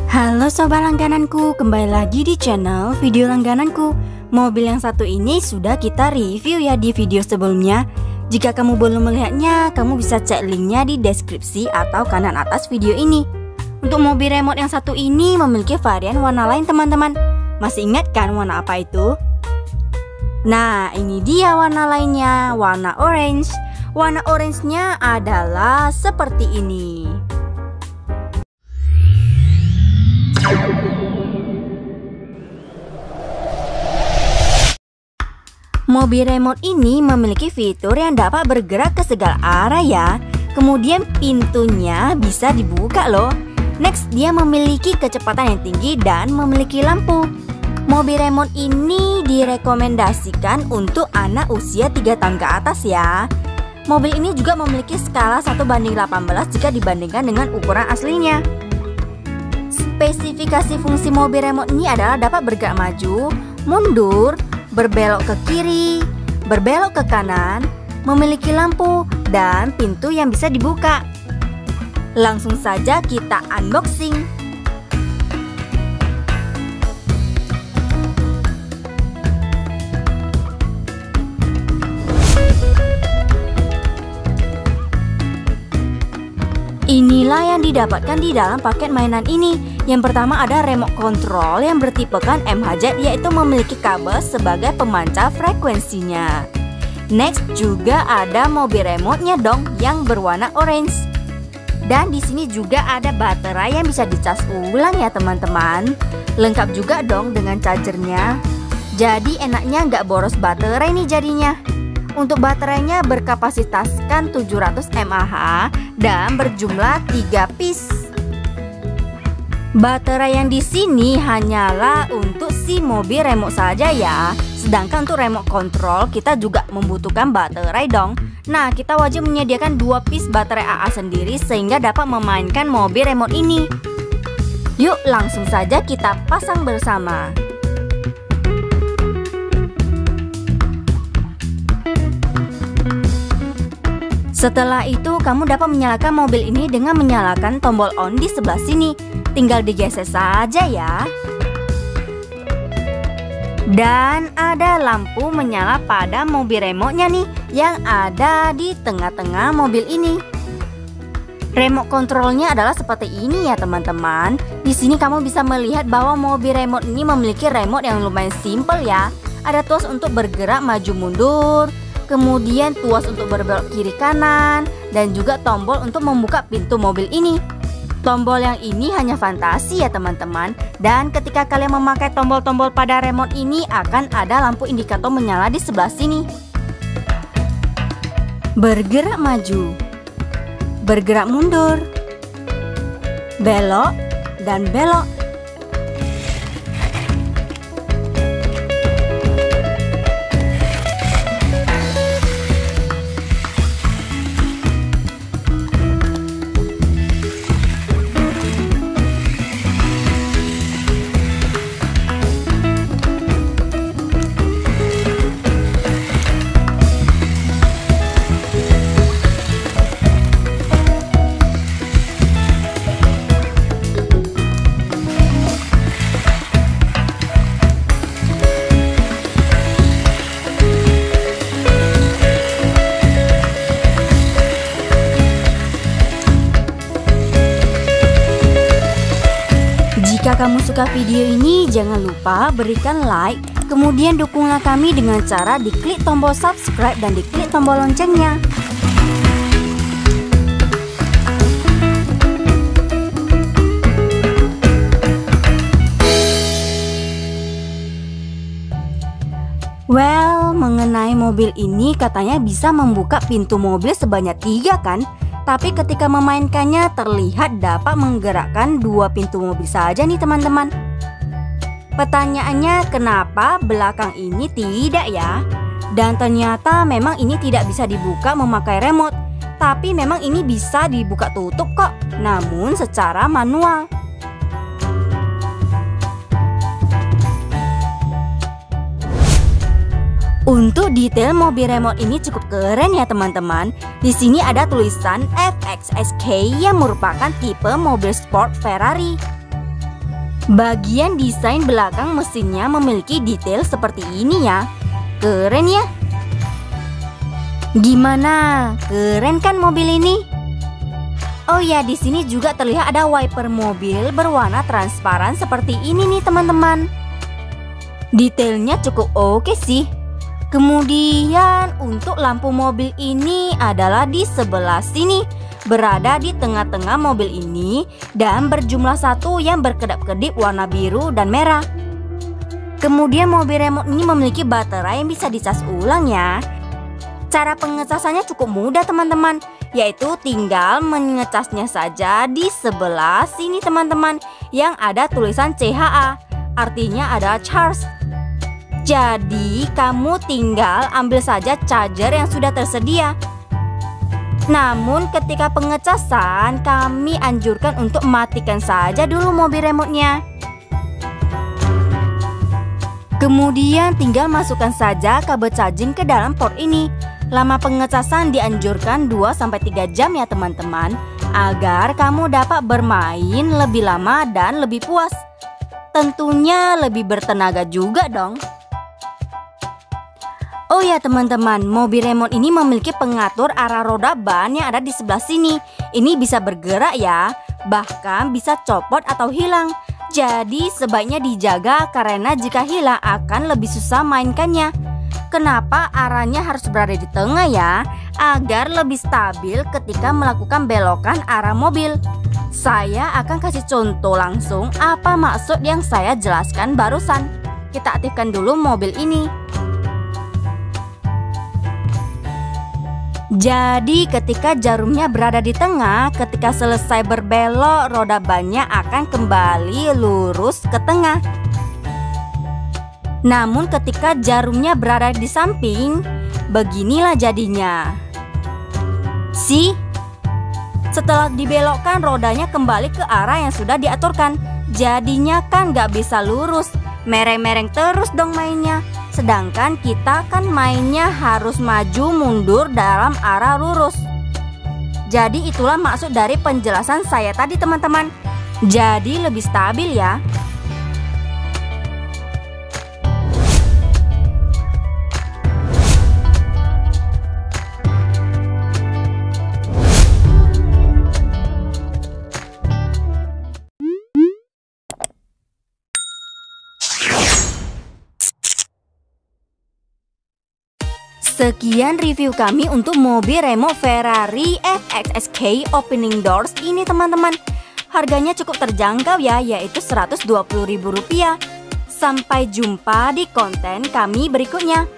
Halo sobat langgananku, kembali lagi di channel video langgananku. Mobil yang satu ini sudah kita review ya di video sebelumnya. Jika kamu belum melihatnya, kamu bisa cek linknya di deskripsi atau kanan atas video ini. Untuk mobil remote yang satu ini memiliki varian warna lain teman-teman. Masih ingat kan warna apa itu? Nah, ini dia warna lainnya, warna orange. Warna orange-nya adalah seperti ini. Mobil remote ini memiliki fitur yang dapat bergerak ke segala arah ya. Kemudian pintunya bisa dibuka loh. Next, dia memiliki kecepatan yang tinggi dan memiliki lampu. Mobil remote ini direkomendasikan untuk anak usia 3 tahun ke atas ya. Mobil ini juga memiliki skala 1:18 jika dibandingkan dengan ukuran aslinya. Spesifikasi fungsi mobil remote ini adalah dapat bergerak maju, mundur, berbelok ke kiri, berbelok ke kanan, memiliki lampu, dan pintu yang bisa dibuka. Langsung saja kita unboxing. Inilah yang didapatkan di dalam paket mainan ini. Yang pertama ada remote control yang bertipekan MHZ, yaitu memiliki kabel sebagai pemancar frekuensinya. Next juga ada mobil remote-nya dong yang berwarna orange. Dan di sini juga ada baterai yang bisa dicas ulang ya teman-teman. Lengkap juga dong dengan chargernya. Jadi enaknya nggak boros baterai nih jadinya. Untuk baterainya berkapasitaskan 700 mAh dan berjumlah 3 piece. Baterai yang di sini hanyalah untuk si mobil remote saja ya. Sedangkan untuk remote control kita juga membutuhkan baterai dong. Nah, kita wajib menyediakan 2 piece baterai AA sendiri sehingga dapat memainkan mobil remote ini. Yuk langsung saja kita pasang bersama. Setelah itu kamu dapat menyalakan mobil ini dengan menyalakan tombol on di sebelah sini. Tinggal digeser saja ya. Dan ada lampu menyala pada mobil remote-nya nih yang ada di tengah-tengah mobil ini. Remote controlnya adalah seperti ini ya teman-teman. Di sini kamu bisa melihat bahwa mobil remote ini memiliki remote yang lumayan simple ya. Ada tuas untuk bergerak maju mundur, kemudian tuas untuk berbelok kiri kanan, dan juga tombol untuk membuka pintu mobil ini. Tombol yang ini hanya fantasi ya teman-teman. Dan ketika kalian memakai tombol-tombol pada remote ini akan ada lampu indikator menyala di sebelah sini. Bergerak maju, bergerak mundur, belok, dan belok. Jika kamu suka video ini, jangan lupa berikan like, kemudian dukunglah kami dengan cara diklik tombol subscribe dan diklik tombol loncengnya. Well, mengenai mobil ini katanya bisa membuka pintu mobil sebanyak 3 kan? Tapi ketika memainkannya terlihat dapat menggerakkan 2 pintu mobil saja nih teman-teman. Pertanyaannya kenapa belakang ini tidak ya? Dan ternyata memang ini tidak bisa dibuka memakai remote. Tapi memang ini bisa dibuka tutup kok, namun secara manual. Untuk detail mobil remote ini cukup keren ya teman-teman. Di sini ada tulisan FXSK yang merupakan tipe mobil sport Ferrari. Bagian desain belakang mesinnya memiliki detail seperti ini ya. Keren ya. Gimana? Keren kan mobil ini? Oh ya, di sini juga terlihat ada wiper mobil berwarna transparan seperti ini nih teman-teman. Detailnya cukup oke sih. Kemudian untuk lampu mobil ini adalah di sebelah sini, berada di tengah-tengah mobil ini dan berjumlah satu yang berkedap-kedip warna biru dan merah. Kemudian mobil remote ini memiliki baterai yang bisa dicas ulang ya. Cara pengecasannya cukup mudah teman-teman, yaitu tinggal mengecasnya saja di sebelah sini teman-teman, yang ada tulisan CHA, artinya adalah charge. Jadi kamu tinggal ambil saja charger yang sudah tersedia. Namun ketika pengecasan kami anjurkan untuk matikan saja dulu mobil remote-nya. Kemudian tinggal masukkan saja kabel charging ke dalam port ini. Lama pengecasan dianjurkan 2-3 jam ya teman-teman, agar kamu dapat bermain lebih lama dan lebih puas. Tentunya lebih bertenaga juga dong. Oh ya teman-teman, mobil remote ini memiliki pengatur arah roda ban yang ada di sebelah sini. Ini bisa bergerak ya, bahkan bisa copot atau hilang. Jadi sebaiknya dijaga karena jika hilang akan lebih susah mainkannya. Kenapa arahnya harus berada di tengah ya? Agar lebih stabil ketika melakukan belokan arah mobil. Saya akan kasih contoh langsung apa maksud yang saya jelaskan barusan. Kita aktifkan dulu mobil ini. Jadi ketika jarumnya berada di tengah, ketika selesai berbelok, roda bannya akan kembali lurus ke tengah. Namun ketika jarumnya berada di samping, beginilah jadinya. Setelah dibelokkan, rodanya kembali ke arah yang sudah diaturkan. Jadinya kan gak bisa lurus, mereng-mereng terus dong mainnya. Sedangkan kita kan mainnya harus maju mundur dalam arah lurus. Jadi itulah maksud dari penjelasan saya tadi teman-teman. Jadi lebih stabil ya. Sekian review kami untuk mobil remote Ferrari FXSK Opening Doors ini teman-teman. Harganya cukup terjangkau ya, yaitu Rp120.000. Sampai jumpa di konten kami berikutnya.